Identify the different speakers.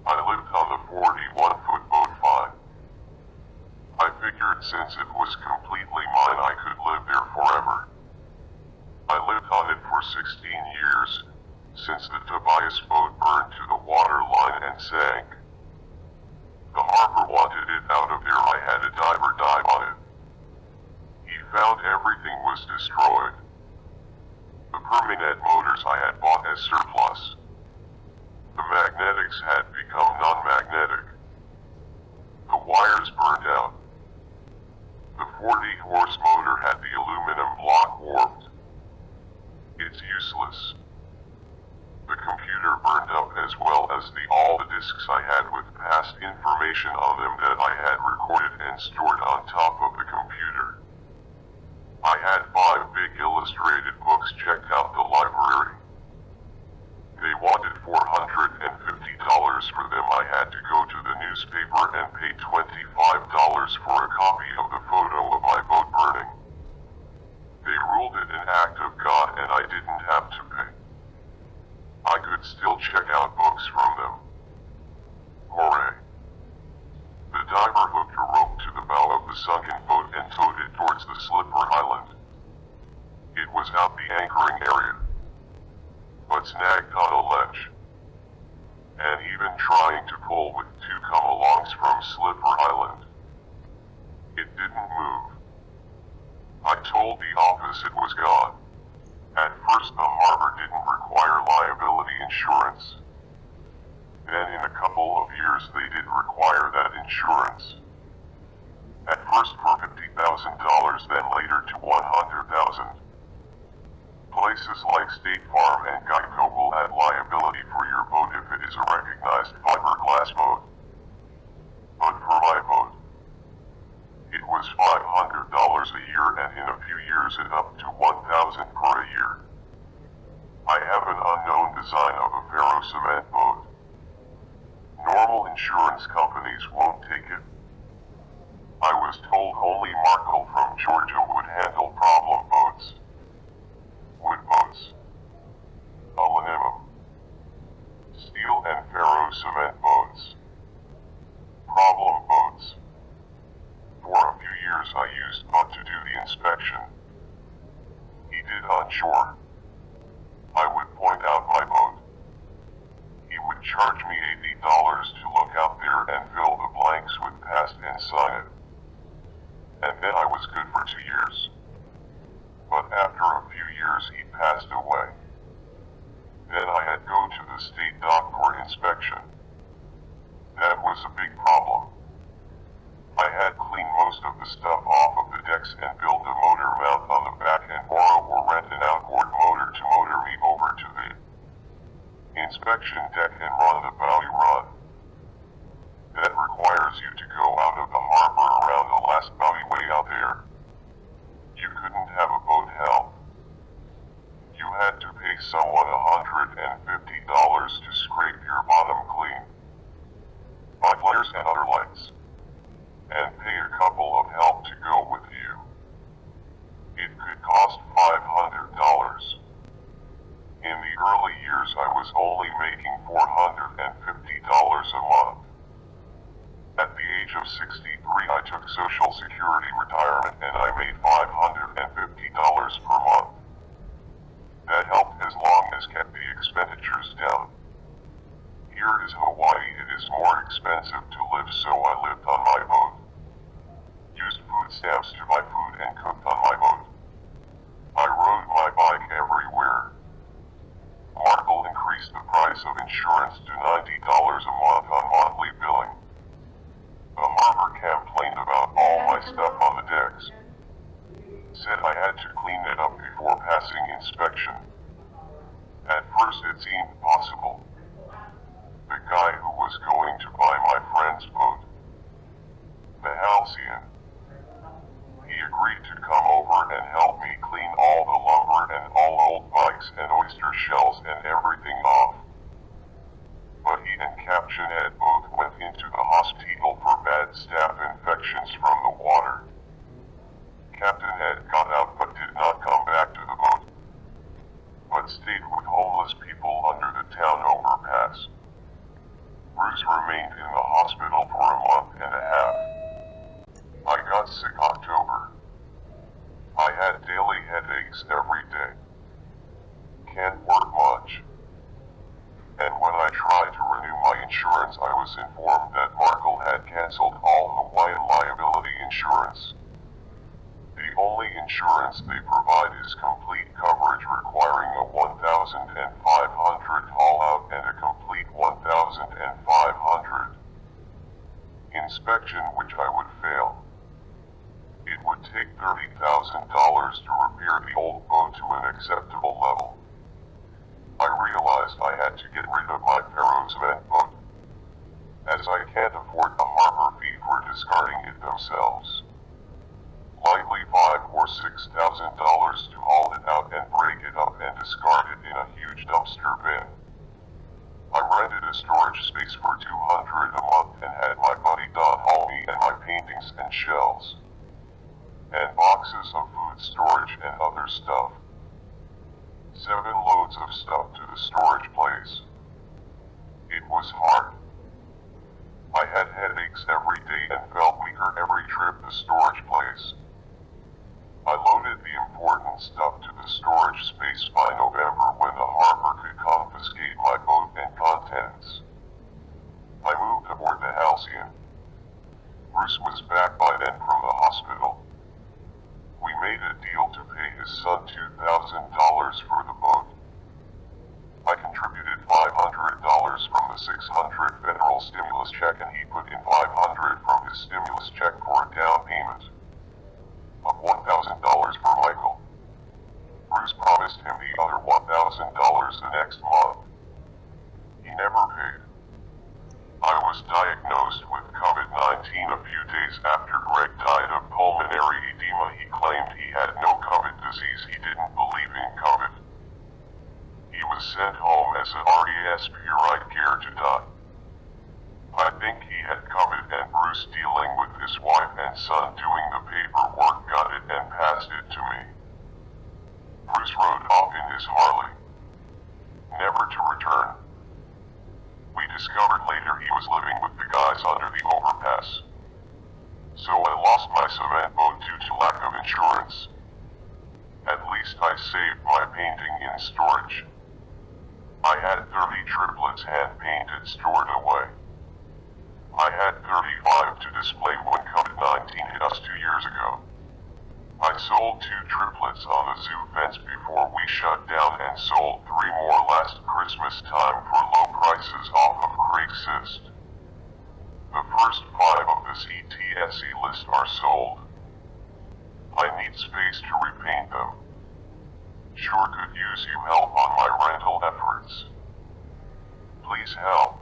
Speaker 1: I lived on the 41-foot boat fine. I figured since it was completely mine I could live there forever. I lived on it for 16 years, since the Tobias boat burned to the water line and sank. The harbor wanted it out of there. I had a diver dive on it. He found everything was destroyed. The Perminet motors I had bought as surplus. The magnetics had become non-magnetic. The wires burned out. The 40-horse motor had the aluminum block warped. It's useless. The computer burned up as well as all the discs I had with past information on them that I had recorded and stored on top of the computer. I had 5 big illustrated books checked out the library. They wanted $450 for them. I had to go to the newspaper and pay $25 for a copy of the photo of my boat burning. They ruled it an act of God and I didn't have to pay. I could still check out books from them. Hooray. The diver hooked a rope to the bow of the sunken boat and towed it towards the slipper island. It was out the anchoring area, but snagged on a ledge. And even trying to pull with 2 come-alongs from Slipper Island, it didn't move. I told the office it was gone. At first the harbor didn't require liability insurance. Then in a couple of years they did require that insurance. At first for $50,000, then later to $100,000. Places like State Farm and Geico will add liability for your boat if it is a recognized fiberglass boat. But for my boat, it was $500 a year, and in a few years it up to $1,000 per a year. I have an unknown design of a ferro cement boat. Normal insurance companies won't take it. I was told only Markle from Georgia would handle problem boats. Wood boats, aluminum, steel and ferro cement boats, problem boats. For a few years I used Bud to do the inspection. He did on shore. I would point out my boat. He would charge me $80 to look out there and fill the blanks with past and sign it. And then I was good for 2 years. But after a few years he passed away. Then I had to go to the state dock for inspection. That was a big problem. I had cleaned most of the stuff off of the decks and build a motor mount on the back and borrow or rent an outboard motor to motor me over to the inspection deck and run the bowie run. That requires you to go out of the harbor around the last bowie way out there. You couldn't have a boat help. You had to pay someone $150 to scrape your bottom clean, buy flares and other lights, and pay a couple of help to go with you. It could cost $500. In the early years I was only making $450 a month. At the age of 63 I took Social Security retirement and I made $550 per month. That helped as long as kept the expenditures down. Here is Hawaii. It is more expensive to live, so I lived on my boat. Used food stamps to buy food and cooked on my boat. I rode my bike everywhere. Markle increased the price of insurance to $90 a month on monthly billing. The harbor complained about all my stuff on the decks. Said I had to clean it up before passing inspection. At first it seemed possible. The guy who was going to buy my friend's boat, the Halcyon, he agreed to come over and help me clean all the lumber and all old bikes and oyster shells and everything off. But he and Captain Ed both went into the hospital for bad staph infections from the water. Captain Ed got out but did not come back to the boat, but stayed with homeless people under the town overpass. Bruce remained every day. Can't work much. And when I tried to renew my insurance, I was informed that Markle had canceled all Hawaiian liability insurance. The only insurance they provide is complete coverage requiring a 1,500 haul-out and a complete 1,500 inspection, which I would fail. It would take $30,000 to repair the old boat to an acceptable level. I realized I had to get rid of my ferro cement boat, as I can't afford a harbor fee for discarding it themselves. Likely $5,000 or $6,000 to haul it out and break it up and discard it in a huge dumpster bin. I rented a storage space for $200 a month and had my buddy Don haul me and my paintings and shells, and boxes of food storage and other stuff. 7 loads of stuff to the storage place. It was hard. I had headaches every day and felt weaker every trip to storage place. I loaded the important stuff to the storage space by November when the harbor could confiscate my boat and contents. I moved aboard the Halcyon. Bruce was back by then from the hospital. We made a deal to pay his son $2,000 for the boat. I contributed $500 from the $600 federal stimulus check, and he put in $500 from his stimulus check for a down payment of $1,000 for Michael. Bruce promised him the other $1,000 the next month. He never paid. I was diagnosed with COVID-19 a few days after Greg died of pulmonary edema. He claimed he had no COVID disease. He didn't believe in COVID. He was sent home as a respiratory care to die. I think he had COVID, and Bruce, dealing with his wife and son doing the paperwork, got it and passed it to me. Bruce rode off in his Harley, never to return. We discovered later he was living with the guys under the overpass. So I lost my cement boat due to lack of insurance. At least I saved my painting in storage. I had 30 triplets hand-painted stored away. I had 35 to display when COVID-19 hit us 2 years ago. I sold 2 triplets on the zoo fence before we shut down and sold 3 more last Christmas time for low prices off of Craigslist. The first 5 of this ETSE list are sold. I need space to repaint them. Sure could use you help on my rental efforts. Please help.